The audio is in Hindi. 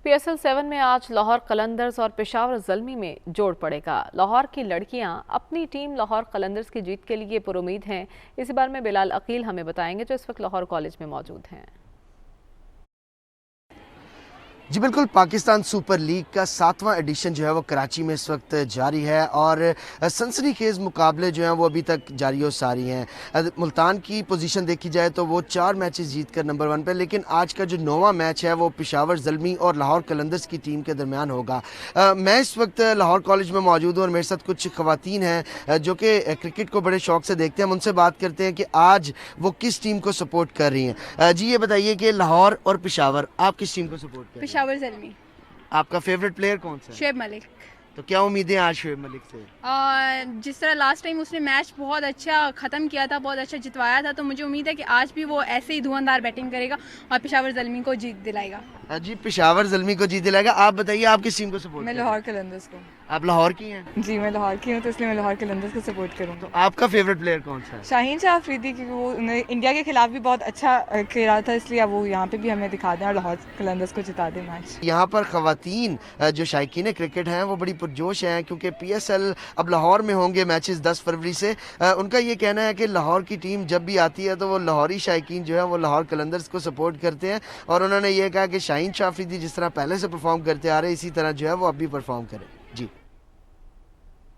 PSL 7 में आज लाहौर कलंदर्स और पेशावर ज़ल्मी में जोड़ पड़ेगा। लाहौर की लड़कियां अपनी टीम लाहौर कलंदर्स की जीत के लिए पुरुमीद हैं। इसी बारे में बिलाल अकील हमें बताएंगे, जो इस वक्त लाहौर कॉलेज में मौजूद हैं। जी बिल्कुल, पाकिस्तान सुपर लीग का 7वां एडिशन जो है वो कराची में इस वक्त जारी है और सनसनीखेज मुकाबले जो हैं वो अभी तक जारी और सारी हैं। मुल्तान की पोजीशन देखी जाए तो वो 4 मैचेस जीतकर नंबर 1 पे, लेकिन आज का जो 9वां मैच है वो पेशावर ज़ल्मी और लाहौर कलंदर्स की टीम के दरमियान होगा। मैं इस वक्त लाहौर कॉलेज में मौजूद हूँ और मेरे साथ कुछ ख़वातीन हैं जो कि क्रिकेट को बड़े शौक से देखते हैं। हम उनसे बात करते हैं कि आज वो किस टीम को सपोर्ट कर रही हैं। जी ये बताइए कि लाहौर और पेशावर, आप किस टीम को सपोर्ट कर रही हैं? पेशावर ज़ल्मी। आपका फेवरेट प्लेयर कौन सा है? शुएब मलिक। तो क्या उम्मीदें आज शुएब मलिक से? जिस तरह लास्ट टाइम उसने मैच बहुत अच्छा ख़त्म किया था, बहुत अच्छा जितवाया था, तो मुझे उम्मीद है कि आज भी वो ऐसे ही धुआंधार बैटिंग करेगा और पेशावर ज़ल्मी को जीत दिलाएगा। जी पेशावर ज़ल्मी को जीत दिलाएगा। आप बताइए, आप किस टीम को सपोर्ट मैं कर रहे लाहौर हैं? कलंदर्स को। आप लाहौर की हैं? जी मैं लाहौर की हूँ, तो इसलिए मैं लाहौर कलंदर्स को सपोर्ट करूँगा। तो आपका फेवरेट प्लेयर कौन सा है? शाहीन शाह अफरीदी, क्योंकि वो इंडिया के खिलाफ भी बहुत अच्छा खेला था, इसलिए अब वो यहाँ पे भी हमें दिखा दें और लाहौर कलंदर्स को जिता दें मैच। यहाँ पर ख़वातीन जो शायकीन क्रिकेट हैं वो बड़ी पुरजोश हैं, क्योंकि PSL अब लाहौर में होंगे मैचेस 10 फरवरी से। उनका ये कहना है कि लाहौर की टीम जब भी आती है तो वो लाहौरी शायकीन जो है वो लाहौर कलंदर्स को सपोर्ट करते हैं, और उन्होंने ये कहा कि शाहीन शाह अफरीदी जिस तरह पहले से परफॉर्म करते आ रहे हैं इसी तरह जो है वो अब भी परफॉर्म करें।